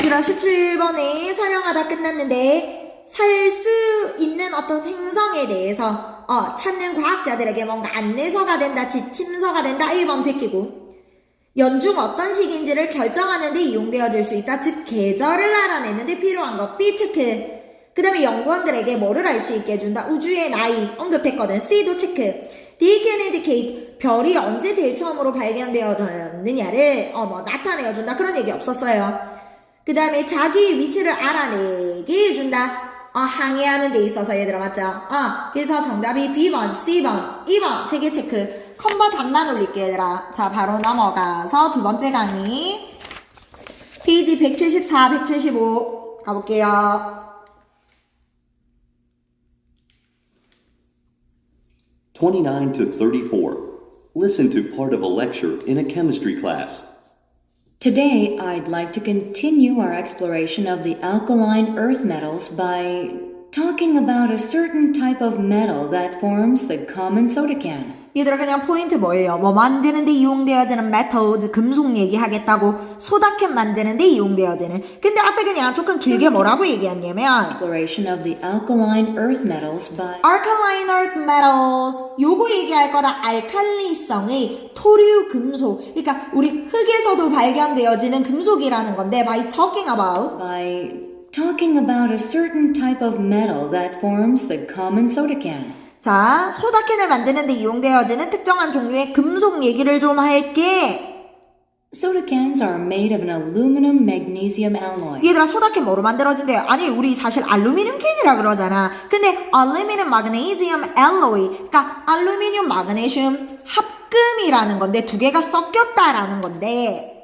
얘들아 17번에 설명하다 끝났는데 살 수 있는 어떤 행성에 대해서 찾는 과학자들에게 뭔가 안내서가 된다, 지침서가 된다 1번 제끼고 연중 어떤 시기인지를 결정하는 데 이용되어질 수 있다. 즉 계절을 알아내는데 필요한 것 B 체크. 그 다음에 연구원들에게 뭐를 알 수 있게 해준다. 우주의 나이 언급했거든. C도 체크. D can indicate 별이 언제 제일 처음으로 발견되어졌느냐를 나타내어준다. 그런 얘기 없었어요. 그 다음에 자기 위치를 알아내게 해준다. 항해하는 데 있어서 얘들아 맞죠? 그래서 정답이 B번, C번, 2번 세 개 체크. 컴버 답만 올릴게 얘들아. 자 바로 넘어가서 두 번째 강의 페이지 174, 175 가볼게요. 29 to 34. Listen to part of a lecture in a chemistry class. Today, I'd like to continue our exploration of the alkaline earth metals by talking about a certain type of metal that forms the common soda can. 얘들아 그냥 포인트 뭐예요? 뭐 만드는데 이용되어지는 메탈, 금속 얘기하겠다고 소다캔 만드는데 이용되어지는. 근데 앞에 그냥 조금 길게 뭐라고 얘기했냐면 Exploration of the alkaline earth metals by alkaline earth metals 요거 얘기할 거다. 알칼리성의 토류 금속. 그러니까 우리 흙에서도 발견되어지는 금속이라는 건데 by talking about a certain type of metal that forms the common soda can. 자, 소다캔을 만드는데 이용되어지는 특정한 종류의 금속 얘기를 좀 할게. Soda cans are made of an aluminum magnesium alloy. 얘들아 소다캔 뭐로 만들어진대요? 아니 우리 사실 알루미늄 캔이라 그러잖아. 근데 알루미늄 마그네시움 알로이 그러니까 알루미늄 마그네슘 합금이라는 건데 두 개가 섞였다라는 건데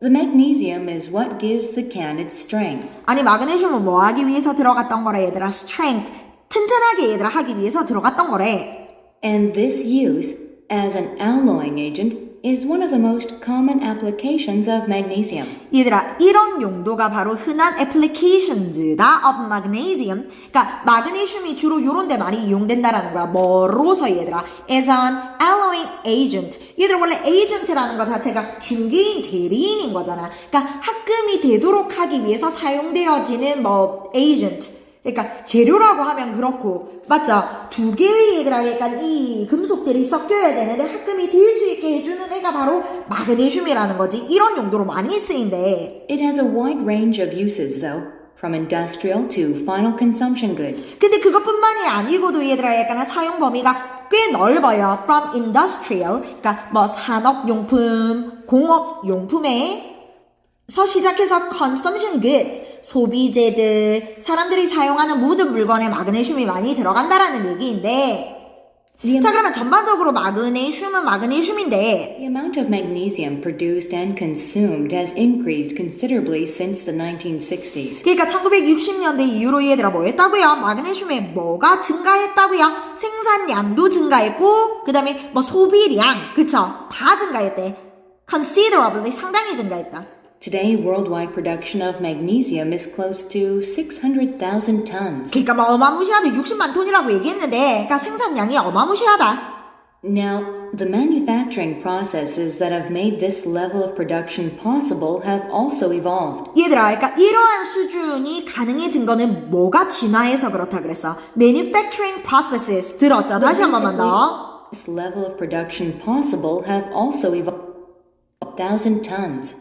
The magnesium is what gives the can its strength. 아니 마그네슘은 뭐 하기 위해서 들어갔던 거라 얘들아? strength 튼튼하게 얘들아 하기 위해서 들어갔던 거래. And this use as an alloying agent is one of the most common applications of magnesium. 얘들아 이런 용도가 바로 흔한 applications다 of magnesium. 그러니까 마그네슘이 주로 요런 데 많이 이용된다라는 거야. 뭐로서 얘들아? as an alloying agent. 얘들아 원래 agent라는 거 자체가 중개인 대리인인 거잖아. 그러니까 합금이 되도록 하기 위해서 사용되어지는 agent. 그러니까 재료라고 하면 그렇고 맞죠? 두 개의 얘들아 그러니까 이 금속들이 섞여야 되는데 합금이 될 수 있게 해주는 애가 바로 마그네슘이라는 거지. 이런 용도로 많이 쓰인대. It has a wide range of uses though, from industrial to final consumption goods. 근데 그것뿐만이 아니고도 얘들아 약간 사용 범위가 꽤 넓어요. From industrial 그러니까 산업용품, 공업용품에 서 시작해서 consumption goods, 소비재들, 사람들이 사용하는 모든 물건에 마그네슘이 많이 들어간다라는 얘기인데 자 그러면 전반적으로 마그네슘은 마그네슘인데 The amount of magnesium produced and consumed has increased considerably since the 1960s. 그러니까 1960년대 이후로 얘들아 뭐 했다고요? 마그네슘의 뭐가 증가했다고요? 생산량도 증가했고 그 다음에 소비량 그쵸? 다 증가했대. considerably 상당히 증가했다. Today, worldwide production of magnesium is close to 600,000 tons. 그러니까 어마무시하다. 60만 톤이라고 얘기했는데 그러니까 생산량이 어마무시하다. Now, the manufacturing processes that have made this level of production possible have also evolved. 얘들아, 그러니까 이러한 수준이 가능해진 거는 뭐가 진화해서 그렇다 그랬어? Manufacturing processes 들었죠? 다시 한 번만 더. This level of production possible have also evolved 1,000 tons.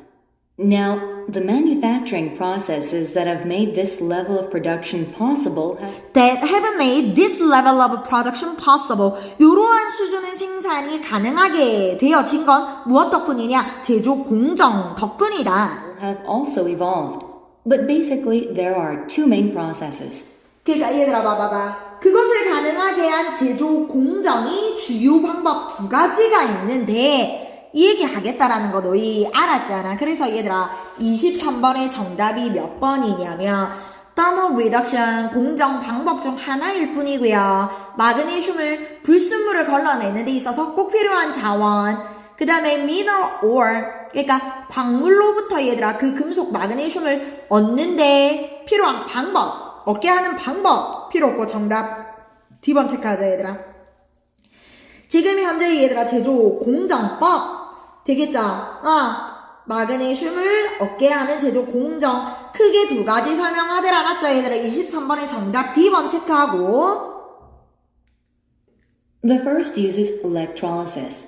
Now, the manufacturing processes that have made this level of production possible That have made this level of production possible. 이러한 수준의 생산이 가능하게 되어진 건 무엇 덕분이냐? 제조 공정 덕분이다. have also evolved. But basically, there are two main processes. 그러니까 얘들아 봐봐봐. 그것을 가능하게 한 제조 공정이 주요 방법 두 가지가 있는데 이 얘기 하겠다라는 거 너희 알았잖아. 그래서 얘들아 23번의 정답이 몇 번이냐면 thermal reduction 공정 방법 중 하나일 뿐이고요. 마그네슘을 불순물을 걸러내는 데 있어서 꼭 필요한 자원 그 다음에 mineral ore 그러니까 광물로부터 얘들아 그 금속 마그네슘을 얻는데 필요한 방법 얻게 하는 방법 필요 없고 정답 D번 체크하자 얘들아. 지금 현재 얘들아 제조 공정법 되겠죠? 마그네슘을 얻게 하는 제조 공정 크게 두 가지 설명하더라. 맞죠 얘들아? 23번의 정답 D번 체크하고 The first uses electrolysis.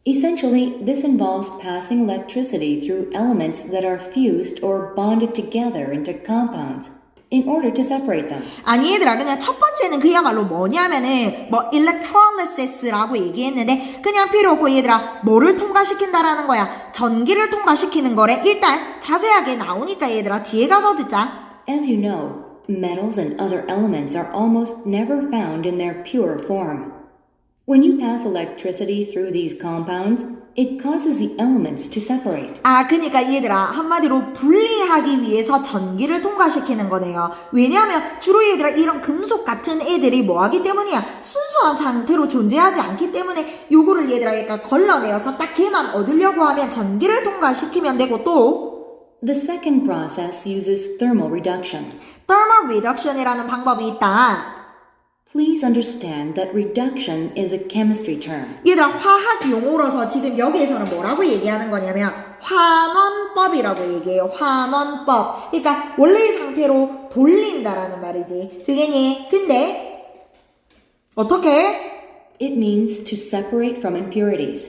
Essentially, this involves passing electricity through elements that are fused or bonded together into compounds in order to separate them. 아니 얘들아 그냥 첫 번째는 그야말로 뭐냐면은 뭐 electrolysis라고 얘기했는데 그냥 필요 없고 얘들아 뭐를 통과시킨다라는 거야. 전기를 통과시키는 거래. 일단 자세하게 나오니까 얘들아 뒤에 가서 듣자. As you know, metals and other elements are almost never found in their pure form. When you pass electricity through these compounds, it causes the elements to separate. 아, 그러니까 얘들아 한마디로 분리하기 위해서 전기를 통과시키는 거네요. 왜냐하면 주로 얘들아 이런 금속 같은 애들이 뭐하기 때문이야? 순수한 상태로 존재하지 않기 때문에 요거를 얘들아 약간 걸러내어서 딱 걔만 얻으려고 하면 전기를 통과시키면 되고 또 The second process uses thermal reduction. thermal reduction이라는 방법이 있다. Please understand that reduction is a chemistry term. 얘들아 화학 용어로서 지금 여기에서는 뭐라고 얘기하는 거냐면 환원법이라고 얘기해요. 환원법. 그러니까 원래의 상태로 돌린다라는 말이지. 되겠니? 근데 어떻게? It means to separate from impurities.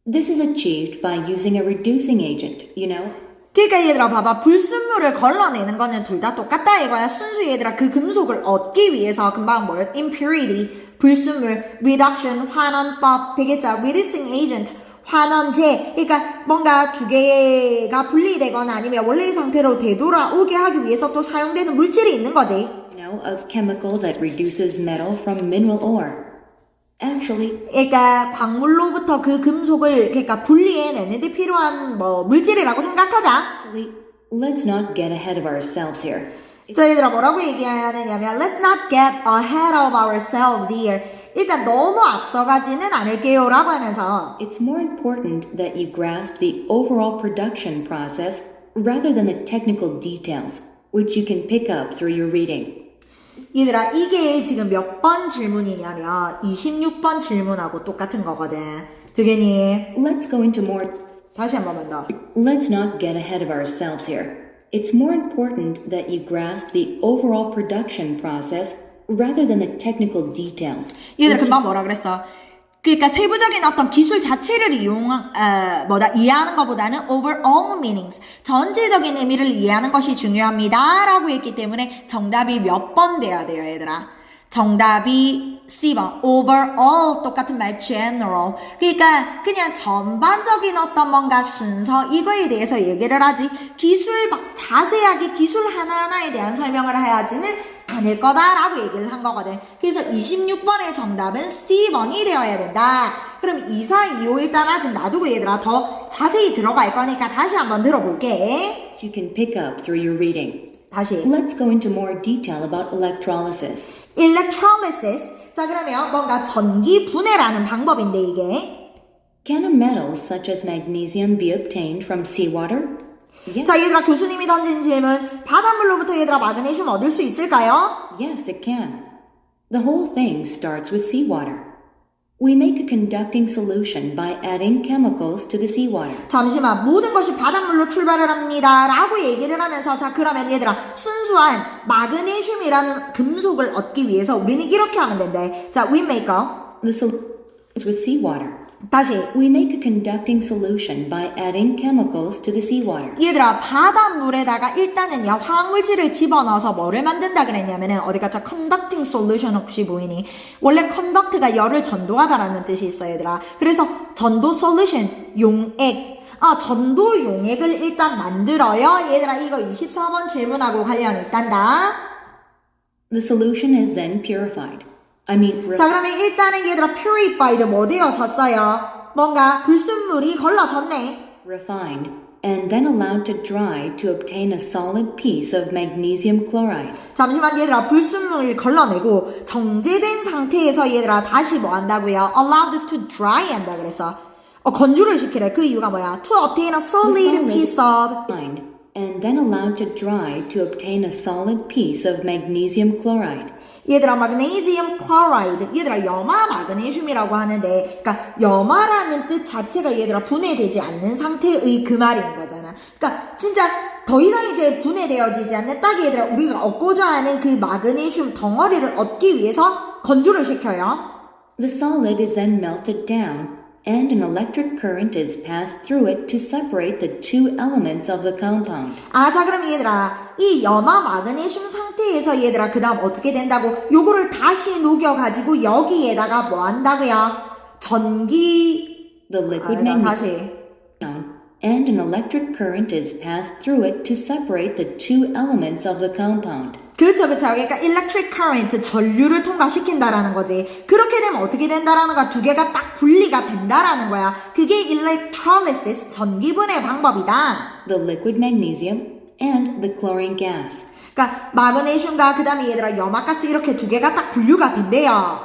This is achieved by using a reducing agent, you know? 그러니까 얘들아 봐봐. 불순물을 걸러내는 거는 둘 다 똑같다 이거야. 순수 얘들아 그 금속을 얻기 위해서 금방 뭘 impurity 불순물 reduction 환원법 되겠죠. reducing agent 환원제. 그러니까 뭔가 두 개가 분리되거나 아니면 원래의 상태로 되돌아오게 하기 위해서 또 사용되는 물질이 있는 거지. You know, a chemical that reduces metal from mineral ore. Actually, 그러니까 광물로부터 그 금속을 그러니까 분리해내는데 필요한 뭐 물질이라고 생각하자. let's not get ahead of ourselves here. 자 얘들아 뭐라고 얘기하느냐면 Let's not get ahead of ourselves here. 일단 너무 앞서가지는 않을게요 라고 하면서 It's more important that you grasp the overall production process rather than the technical details, which you can pick up through your reading. 얘들아 이게 지금 몇 번 질문이냐면 26번 질문하고 똑같은 거거든. 되겠니? Let's go into more. 다시 한 번만 더. Let's not get ahead of ourselves here. It's more important that you grasp the overall production process rather than the technical details. 얘들아 금방 뭐라 그랬어? 그러니까 세부적인 어떤 기술 자체를 이해하는 것보다는 overall meanings, 전체적인 의미를 이해하는 것이 중요합니다. 라고 했기 때문에 정답이 몇 번 돼야 돼요, 얘들아. 정답이 C번, overall, 똑같은 말, general. 그러니까 그냥 전반적인 어떤 뭔가 순서, 이거에 대해서 얘기를 하지, 기술 막 자세하게 기술 하나하나에 대한 설명을 해야지는 않을 거다라고 얘기를 한 거거든. 그래서 26번의 정답은 C번이 되어야 된다. 그럼 2, 4, 2, 5 일단 아직 놔두고 얘들아 더 자세히 들어갈 거니까 다시 한번 들어볼게. You can pick up through your reading. 다시. Let's go into more detail about electrolysis. electrolysis. 자 그러면 뭔가 전기 분해라는 방법인데 이게. Can a metal such as magnesium be obtained from seawater? Yes. 자 얘들아 교수님이 던진 질문. 바닷물로부터 얘들아 마그네슘 얻을 수 있을까요? Yes, it can. The whole thing starts with seawater. We make a conducting solution by adding chemicals to the seawater. 잠시만 모든 것이 바닷물로 출발을 합니다 라고 얘기를 하면서 자 그러면 얘들아 순수한 마그네슘이라는 금속을 얻기 위해서 우리는 이렇게 하면 된대. 자 we make a The solution is with seawater. 다시 We make a conducting solution by adding chemicals to the seawater. 얘들아 바닷물에다가 일단은요 화학물질을 집어넣어서 뭐를 만든다 그랬냐면은 어디 가자 conducting solution 혹시 보이니? 원래 conduct가 열을 전도하다라는 뜻이 있어 얘들아. 그래서 전도 solution 용액 전도 용액을 일단 만들어요. 얘들아 이거 24번 질문하고 관련이 있단다. The solution is then purified. 자 그러면 일단은 얘들아 purified 뭐 되어졌어요? 뭔가 불순물이 걸러졌네. refined, and then allowed to dry to obtain a solid piece of magnesium chloride. 잠시만 얘들아 불순물을 걸러내고 정제된 상태에서 얘들아 다시 뭐 한다고요? allowed to dry 한다 그래서 건조를 시키래. 그 이유가 뭐야? to obtain a solid piece of Refined, and then allowed to dry to obtain a solid piece of magnesium chloride. 얘들아, magnesium chloride. 얘들아, 염화 마그네슘이라고 하는데, 그러니까 염화라는 뜻 자체가 얘들아 분해되지 않는 상태의 그 말인 거잖아. 그러니까 진짜 더 이상 이제 분해되어지지 않는 딱 얘들아 우리가 얻고자 하는 그 마그네슘 덩어리를 얻기 위해서 건조를 시켜요. The solid is then melted down, and an electric current is passed through it to separate the two elements of the compound. 자, 그럼 얘들아, 이 염화 마그네슘 상태에서 얘들아, 그 다음 어떻게 된다고? 요거를 다시 녹여가지고 여기에다가 뭐 한다고요? 전기, The liquid 얘들아, magnesium 다시. down, and an electric current is passed through it to separate the two elements of the compound. 그렇죠. 그러니까 electric current, 전류를 통과시킨다라는 거지. 그렇게 되면 어떻게 된다라는 거야? 두 개가 딱 분리가 된다라는 거야. 그게 electrolysis, 전기분해 방법이다. The liquid magnesium and the chlorine gas. 그러니까 마그네슘과 그 다음에 얘들아 염화가스 이렇게 두 개가 딱 분류가 된대요.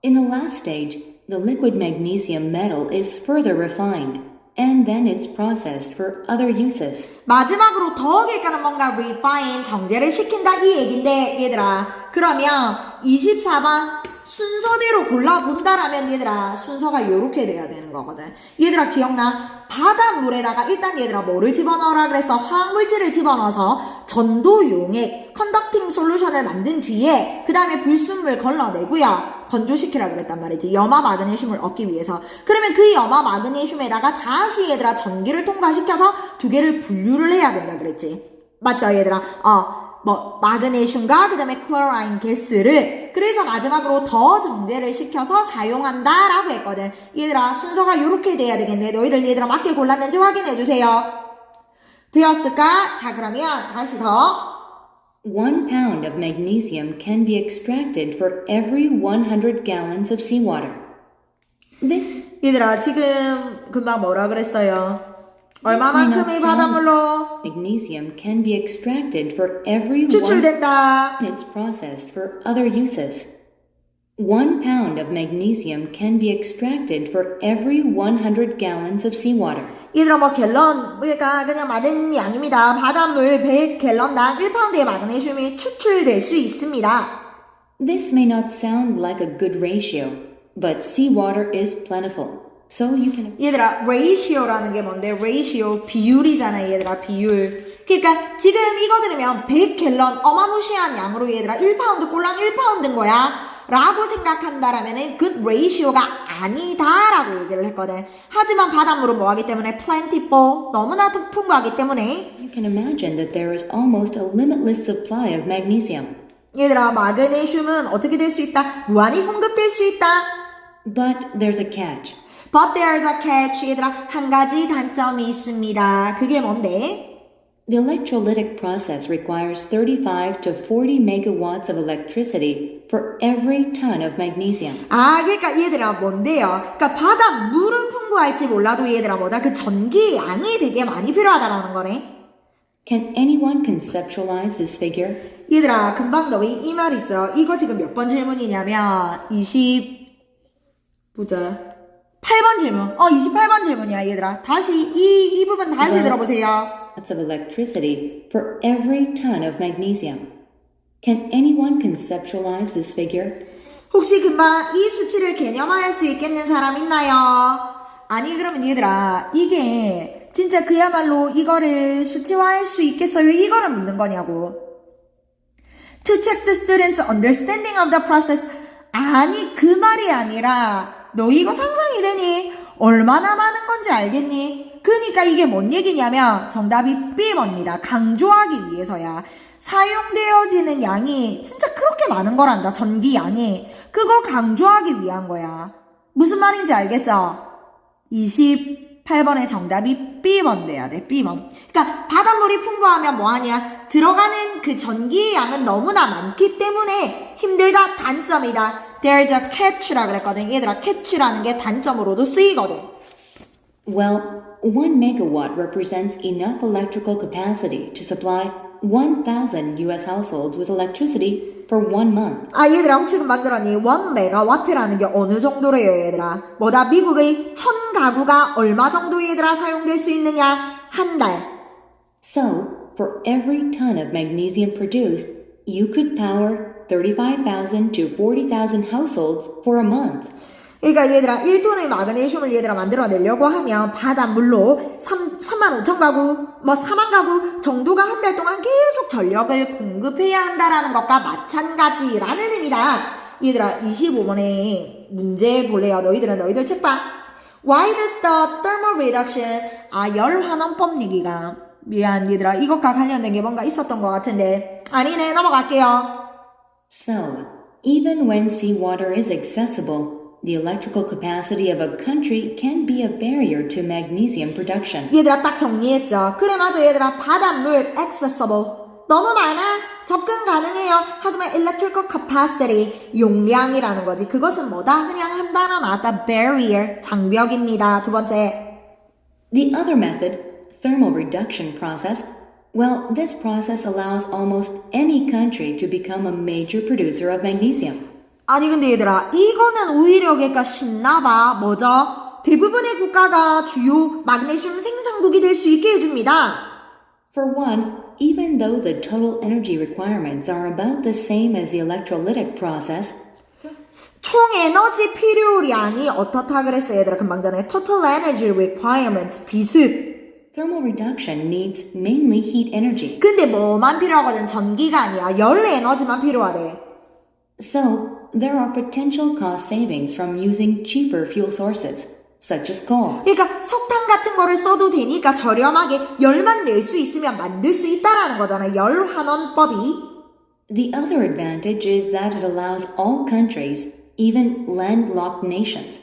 In the last stage, the liquid magnesium metal is further refined, and then it's processed for other uses. 마지막으로 더욱일까는 뭔가 refine, 정제를 시킨다 이 얘긴데 얘들아, 그러면 24번 순서대로 골라본다라면 얘들아 순서가 요렇게 돼야 되는 거거든. 얘들아 기억나? 바닷물에다가 일단 얘들아 뭐를 집어넣으라 그래서 화학물질을 집어넣어서 전도용액 컨덕팅 솔루션을 만든 뒤에 그 다음에 불순물 걸러내고요 건조시키라 그랬단 말이지. 염화 마그네슘을 얻기 위해서. 그러면 그 염화 마그네슘에다가 다시 얘들아 전기를 통과시켜서 두 개를 분류를 해야 된다 그랬지. 맞죠 얘들아? 마그네슘과 그 다음에 클로라인 가스를 그래서 마지막으로 더 정제를 시켜서 사용한다 라고 했거든. 얘들아 순서가 요렇게 돼야 되겠네. 너희들 얘들아 맞게 골랐는지 확인해 주세요. 되었을까? 자 그러면 다시 더 1 pound of magnesium can be extracted for every 100 gallons of seawater. This 얘들아 지금 금방 뭐라 그랬어요? 얼마만큼의 바닷물로 magnesium can be extracted for every 1 추출된다. and it's processed for other uses. 1 pound of magnesium can be extracted for every 100 gallons of seawater. 얘들아 갤런 그러니까 그냥 많은 양입니다. 바닷물 100갤런당 1파운드의 마그네슘이 추출될 수 있습니다. This may not sound like a good ratio, but seawater is plentiful. So you can 얘들아 ratio라는 게 뭔데? ratio 비율이잖아 얘들아 비율. 그러니까 지금 이거 들으면 100갤런 어마무시한 양으로 얘들아 1파운드 꼴랑 1파운드인 거야 라고 생각한다라면은 good ratio가 아니다라고 얘기를 했거든. 하지만 바닷물은 뭐하기 때문에 plentiful 너무나 풍부하기 때문에 you can imagine that there is almost a limitless supply of magnesium. 얘들아 마그네슘은 어떻게 될 수 있다? 무한히 공급될 수 있다. But there's a catch. But there's a catch. 얘들아 한 가지 단점이 있습니다. 그게 뭔데? The electrolytic process requires 35 to 40 megawatts of electricity for every ton of magnesium. 그러니까 얘들아 뭔데요? 그러니까 바닷물은 풍부할지 몰라도 얘들아 뭐다? 그 전기 양이 되게 많이 필요하다라는 거네. Can anyone conceptualize this figure? 얘들아 금방 너희 이 말 있죠? 이거 지금 몇 번 질문이냐면 8번 질문. 28번 질문이야 얘들아. 다시 이 부분 다시 들어보세요. Of electricity for every ton of magnesium. Can anyone conceptualize this figure? 혹시 금방 이 수치를 개념화할 수 있겠는 사람 있나요? 아니 그러면 얘들아 이게 진짜 그야말로 이거를 수치화할 수 있겠어요? 이거를 묻는 거냐고. To check the students' understanding of the process. 아니 그 말이 아니라 너 이거 상상이 되니? 얼마나 많은 건지 알겠니? 그러니까 이게 뭔 얘기냐면 정답이 B번입니다. 강조하기 위해서야. 사용되어지는 양이 진짜 그렇게 많은 거란다. 전기 양이. 그거 강조하기 위한 거야. 무슨 말인지 알겠죠? 28번의 정답이 B번 돼야 돼. B번. 그러니까 바닷물이 풍부하면 뭐하냐? 들어가는 그 전기의 양은 너무나 많기 때문에 힘들다. 단점이다. There's a catch라 그랬거든. 얘들아 catch라는 게 단점으로도 쓰이거든. Well, 1 megawatt represents enough electrical capacity to supply 1,000 US households with electricity for 1 month. 얘들아 혹시 금방 들었니? 1메가와트라는 게 어느 정도래요 얘들아? 뭐다? 미국의 1000가구가 얼마 정도 얘들아 사용될 수 있느냐? 한 달. So, for every ton of magnesium produced, you could power 35,000 to 40,000 households for a month. 그러니까 얘들아 1톤의 마그네슘을 얘들아 만들어내려고 하면 바닷물로 35,000 가구, 뭐 4만 가구 정도가 한 달 동안 계속 전력을 공급해야 한다라는 것과 마찬가지라는 의미다. 얘들아 25번에 문제 볼래요. 너희들 책 봐. Why does the thermal reduction 열환원법 얘기가 미안 얘들아 이것과 관련된 게 뭔가 있었던 것 같은데 아니네 넘어갈게요. So, even when seawater is accessible, the electrical capacity of a country can be a barrier to magnesium production. 얘들아 딱 정리했죠. 그래 맞아 얘들아 바닷물 accessible 너무 많아 접근 가능해요. 하지만 electrical capacity 용량이라는 거지. 그것은 뭐다? 그냥 한 단어 나왔다. barrier 장벽입니다. 두 번째 The other method, thermal reduction process, well, this process allows almost any country to become a major producer of magnesium. 아니 근데 얘들아 이거는 오히려 그러니까 쉽나봐. 뭐죠? 대부분의 국가가 주요 마그네슘 생산국이 될 수 있게 해줍니다. For one, even though the total energy requirements are about the same as the electrolytic process, 총 에너지 필요량이 어떻다 그랬어 얘들아 금방 전에 total energy requirement 비슷. thermal reduction needs mainly heat energy. 근데 뭐만 필요하거든 전기가 아니야 열 에너지만 필요하대. So, there are potential cost savings from using cheaper fuel sources, such as coal. 그러니까 석탄 같은 거를 써도 되니까 저렴하게 열만 낼 수 있으면 만들 수 있다라는 거잖아. 열환원법이. The other advantage is that it allows all countries, even landlocked nations,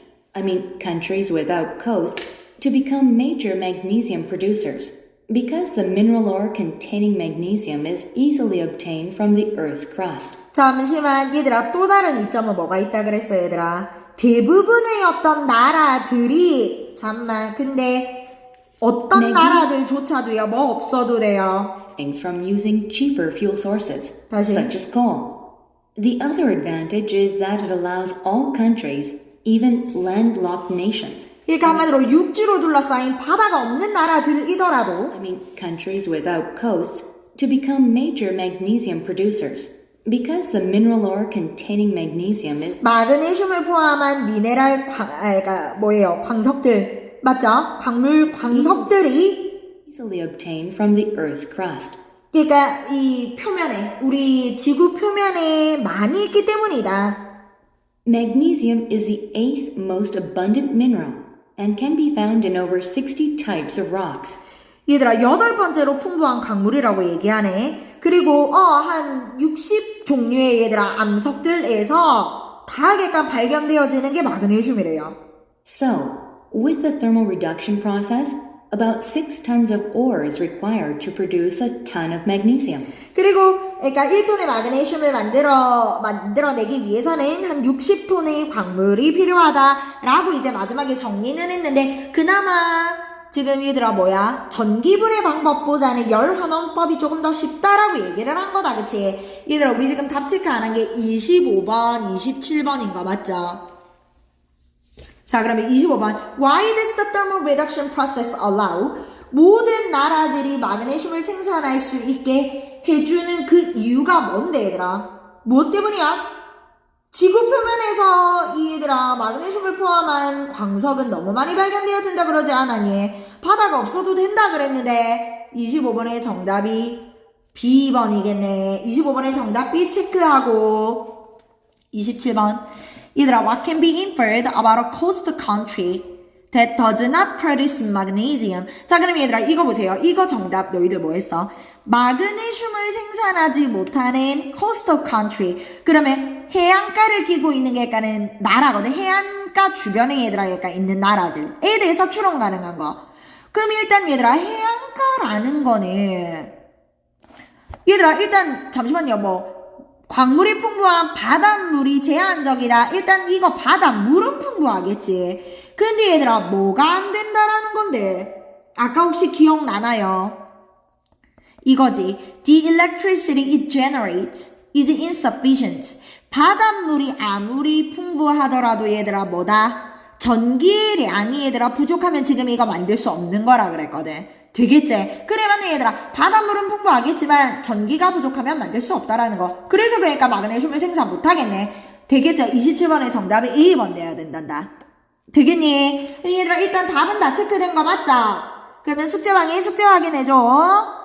countries without coasts, to become major magnesium producers, because the mineral ore containing magnesium is easily obtained from the Earth's crust. 잠시만 얘들아 또 다른 이점은 뭐가 있다 그랬어 얘들아. 대부분의 어떤 나라들이 잠만 근데 어떤 나라들조차도요 뭐 없어도 돼요. Things from using cheaper fuel sources, 다시. such as coal. The other advantage is that it allows all countries, even landlocked nations, 그러니까 한마디로 육지로 둘러싸인 바다가 없는 나라들이더라도 countries without coasts, to become major magnesium producers, because the mineral ore containing magnesium is 마그네슘을 포함한 미네랄 그러니까 뭐예요? 광석들 맞죠? 광석들이 easily obtained from the Earth's crust. 그러니까 이 표면에 우리 지구 표면에 많이 있기 때문이다. Magnesium is the 8th most abundant mineral and can be found in over 60 types of rocks. 얘들아 8번째로 풍부한 광물이라고 얘기하네. 그리고 한 60종류의 얘들아 암석들에서 다하게끔 발견되어지는 게 마그네슘이래요. So, with the thermal reduction process, about 6 tons of ore is required to produce a ton of magnesium. 그리고 그러니까 1톤의 마그네슘을 만들어내기 위해서는 한 60톤의 광물이 필요하다라고 이제 마지막에 정리는 했는데 그나마 지금 얘들아 전기분해 방법보다는 열환원법이 조금 더 쉽다라고 얘기를 한 거다 그치? 얘들아 우리 지금 답 체크 안 한 게 25번, 27번인 거 맞죠? 자 그러면 25번 Why does the thermal reduction process allow 모든 나라들이 마그네슘을 생산할 수 있게 해주는 그 이유가 뭔데 얘들아? 무엇 때문이야? 지구 표면에서 이 얘들아 마그네슘을 포함한 광석은 너무 많이 발견되어진다 그러지 않았니? 바다가 없어도 된다 그랬는데 25번의 정답이 B번이겠네. 25번의 정답 B 체크하고 27번 얘들아 what can be inferred about a coast country that does not produce magnesium. 자 그럼 얘들아 이거 보세요. 이거 정답 너희들 뭐 했어? 마그네슘을 생산하지 못하는 coastal country. 그러면 해안가를 끼고 있는 게 약간은 나라거든. 해안가 주변에 얘들아 약간 있는 나라들에 대해서 추론 가능한 거. 그럼 일단 얘들아 해안가라는 거는 얘들아 일단 잠시만요 광물이 풍부한 바닷물이 제한적이다. 일단 이거 바닷물은 풍부하겠지. 근데 얘들아 뭐가 안 된다라는 건데 아까 혹시 기억나나요? 이거지. The electricity it generates is insufficient. 바닷물이 아무리 풍부하더라도 얘들아 뭐다? 전기량이 얘들아 부족하면 지금 이거 만들 수 없는 거라 그랬거든. 되겠지. 그래 맞네 얘들아. 바닷물은 풍부하겠지만 전기가 부족하면 만들 수 없다라는 거. 그래서 그러니까 마그네슘을 생산 못하겠네. 되겠죠. 27번의 정답이 2번 돼야 된단다. 되겠니? 얘들아 일단 답은 다 체크된 거 맞죠? 그러면 숙제방에 숙제 확인해줘.